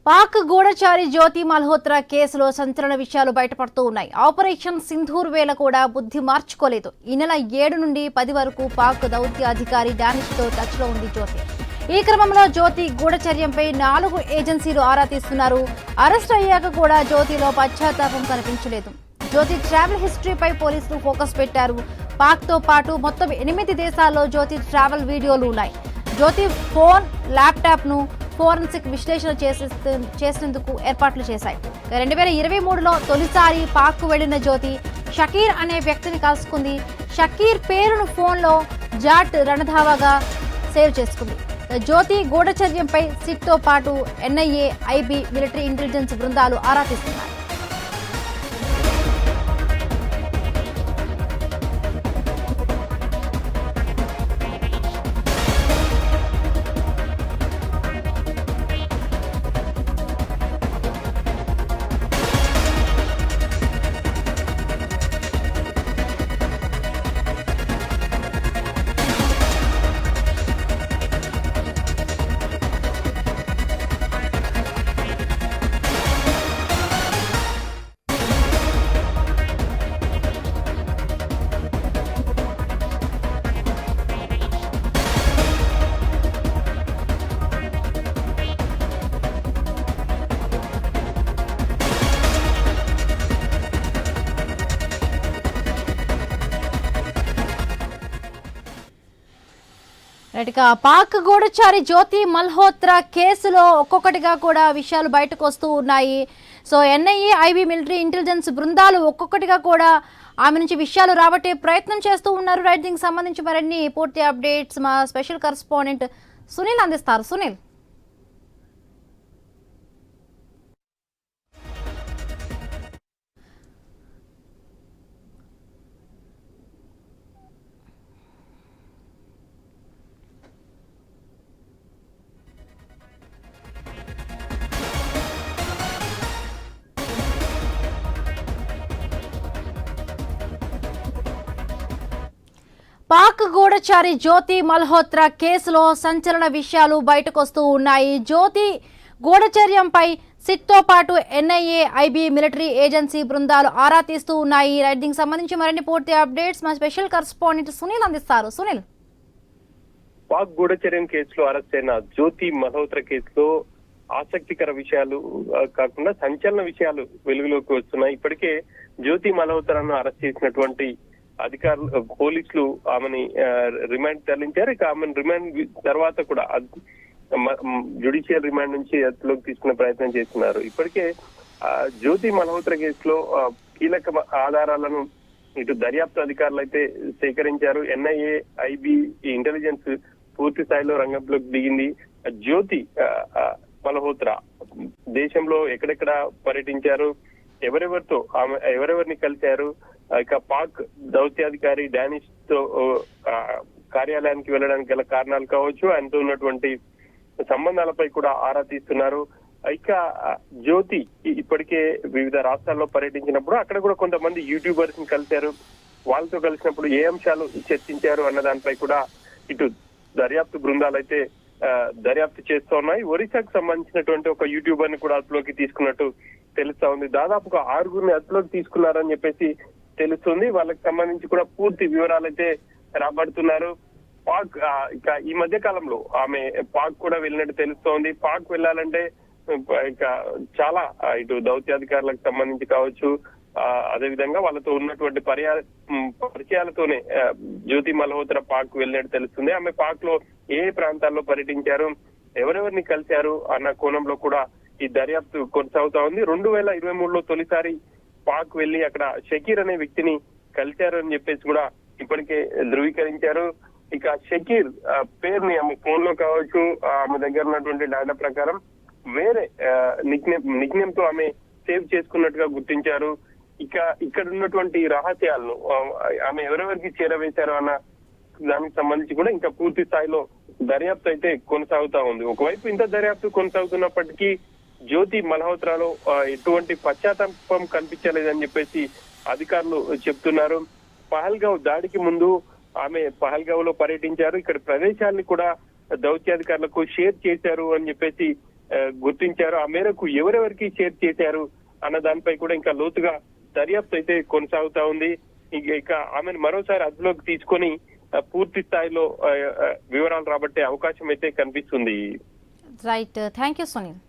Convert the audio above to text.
పాక్ గూఢచారి జ్యోతి మల్హోత్రా కేసులో సంచలన విషయాలు బయటపడుతూ ఉన్నాయి. ఆపరేషన్ సింధూర్ వేళ కూడా బుద్ధి మార్చుకోలేదు. ఈ నెల 7 నుండి 10 వరకు పాక్ దౌత్యాధికారి డానిష్ తో టచ్ లో ఉంది జ్యోతి. ఈ క్రమంలో జ్యోతి గూఢచర్యంపై 4 ఏజెన్సీలు ఆరా తీస్తున్నారు. అరెస్ట్ అయ్యాక కూడా జ్యోతిలో పశ్చాత్తాపం కనిపించలేదు. జ్యోతి ట్రావెల్ హిస్టరీపై పోలీసులు ఫోకస్ పెట్టారు. పాక్ తో పాటు మొత్తం 8 దేశాల్లో జ్యోతి ట్రావెల్ వీడియోలు ఉన్నాయి. జ్యోతి ఫోన్, ల్యాప్టాప్ ను ఫోరెన్సిక్ విశ్లేషణ చేసేందుకు ఏర్పాట్లు చేశాయి. 2023లో తొలిసారి పాక్ వెళ్లిన జ్యోతి షకీర్ అనే వ్యక్తిని కలుసుకుంది. షకీర్ పేరును ఫోన్లో జాట్ రణధావాగా సేవ్ చేసుకుంది. జ్యోతి గూఢచర్యంపై సిట్ తో పాటు ఎన్ఐఏ, ఐబీ, మిలిటరీ ఇంటెలిజెన్స్ బృందాలు ఆరా తీస్తున్నాయి. పాక్ గూఢచారి జ్యోతి మల్హోత్రా కేసులో ఒక్కొక్కటిగా కూడా విషయాలు బయటకు వస్తూ ఉన్నాయి. So NIA, IB, military intelligence బృందాలు ఒక్కొక్కటిగా కూడా ఆమె నుంచి విషయాలు రాబట్టే ప్రయత్నం చేస్తూ ఉన్నారు. రైట్, దీనికి సంబంధించి మరిన్ని పూర్తి అప్డేట్స్ మా స్పెషల్ కరెస్పాండెంట్ సునీల్ అందిస్తారు. సునీల్, పాక్ గూఢచారి జ్యోతి మల్హోత్రా కేసులో సంచలన విషయాలు బయటకు వస్తూ ఉన్నాయి. జ్యోతి గూఢచర్యంపై సిట్ తో పాటు ఎన్ఐఏ, ఐబీ, మిలిటరీ ఏజెన్సీ బృందాలు ఆరా తీస్తూ ఉన్నాయి. దీనికి సంబంధించి మరిన్ని పూర్తి అప్డేట్స్ మా స్పెషల్ కరెస్పాండెంట్ సునీల్ అందిస్తారు. సునీల్, పాక్ గూఢచర్యం కేసులో అరెస్ట్ అయిన జ్యోతి మల్హోత్రా కేసులో ఆసక్తికర విషయాలు కాకుండా సంచలన విషయాలు వెలుగులోకి వస్తున్నాయి. ఇప్పటికే జ్యోతి మల్హోత్రాను అరెస్ట్ చేసినటువంటి అధికారులు, పోలీసులు ఆమెని రిమాండ్ తరలించారు. ఇక ఆమెను రిమాండ్ తర్వాత కూడా జ్యుడిషియల్ రిమాండ్ నుంచి అదుపులోకి తీసుకునే ప్రయత్నం చేస్తున్నారు. ఇప్పటికే జ్యోతి మల్హోత్రా కేసులో కీలక ఆధారాలను ఇటు దర్యాప్తు అధికారులు అయితే సేకరించారు. ఎన్ఐఏ, ఐబీ, ఇంటెలిజెన్స్ పూర్తి స్థాయిలో రంగంలోకి దిగింది. జ్యోతి మల్హోత్రా దేశంలో ఎక్కడెక్కడ పర్యటించారు, ఎవరెవరిని కలిశారు, ఇక పాక్ దౌత్యాధికారి డానిష్ తో కార్యాలయానికి వెళ్ళడానికి గల కారణాలు కావచ్చు, ఆయనతో ఉన్నటువంటి సంబంధాలపై కూడా ఆరా తీస్తున్నారు. ఇక జ్యోతి ఇప్పటికే వివిధ రాష్ట్రాల్లో పర్యటించినప్పుడు అక్కడ కూడా కొంతమంది యూట్యూబర్స్ ని కలిశారు. వాళ్ళతో కలిసినప్పుడు ఏ అంశాలు చర్చించారు అన్న దానిపై కూడా ఇటు దర్యాప్తు బృందాలు అయితే దర్యాప్తు చేస్తూ ఉన్నాయి. ఒరిస్సాకు సంబంధించినటువంటి ఒక యూట్యూబర్ ని కూడా అదుపులోకి తీసుకున్నట్టు తెలుస్తా ఉంది. దాదాపుగా 6గురిని అదుపులోకి తీసుకున్నారని చెప్పేసి తెలుస్తుంది. వాళ్ళకి సంబంధించి కూడా పూర్తి వివరాలు అయితే రాబడుతున్నారు. పాక్ ఇక ఈ మధ్య కాలంలో ఆమె పాక్ కూడా వెళ్ళినట్టు తెలుస్తోంది. పాక్ వెళ్ళాలంటే ఇక చాలా ఇటు దౌత్యాధికారులకు సంబంధించి కావచ్చు, అదేవిధంగా వాళ్ళతో ఉన్నటువంటి పరిచయాలతోనే జ్యోతి మల్హోత్రా పాక్ వెళ్ళినట్టు తెలుస్తుంది. ఆమె పాక్ లో ఏ ప్రాంతాల్లో పర్యటించారు, ఎవరెవరిని కలిశారు అన్న కోణంలో కూడా ఈ దర్యాప్తు కొనసాగుతా ఉంది. 2023లో తొలిసారి పాక్ వెళ్లి అక్కడ షకీర్ అనే వ్యక్తిని కలిశారు అని చెప్పేసి కూడా ఇప్పటికే ధృవీకరించారు. ఇక షకీర్ పేరుని ఆమె ఫోన్ లో కావచ్చు, ఆమె దగ్గర ఉన్నటువంటి డేటా ప్రకారం వేరే నిక్నేమ్ తో ఆమె సేవ్ చేసుకున్నట్టుగా గుర్తించారు. ఇక ఇక్కడ ఉన్నటువంటి రహస్యాలను ఆమె ఎవరెవరికి చేరవేశారు అన్న దానికి సంబంధించి కూడా ఇంకా పూర్తి స్థాయిలో దర్యాప్తు అయితే కొనసాగుతా ఉంది. ఒకవైపు ఇంత దర్యాప్తు కొనసాగుతున్నప్పటికీ జ్యోతి మల్హోత్రాలో ఎటువంటి పశ్చాత్తాపం కనిపించలేదని చెప్పేసి అధికారులు చెప్తున్నారు. పహల్గావ్ దాడికి ముందు ఆమె పహల్గావ్ లో పర్యటించారు. ఇక్కడ ప్రదేశాన్ని కూడా దౌత్యాధికారులకు షేర్ చేశారు అని చెప్పేసి గుర్తించారు. ఆ మేరకు ఎవరెవరికి షేర్ చేశారు అన్న దానిపై కూడా ఇంకా లోతుగా దర్యాప్తు అయితే కొనసాగుతా ఉంది. ఇక ఆమెను మరోసారి అదుపులోకి తీసుకొని పూర్తి స్థాయిలో వివరాలు రాబట్టే అవకాశం అయితే కనిపిస్తుంది. Right, thank you Sunil.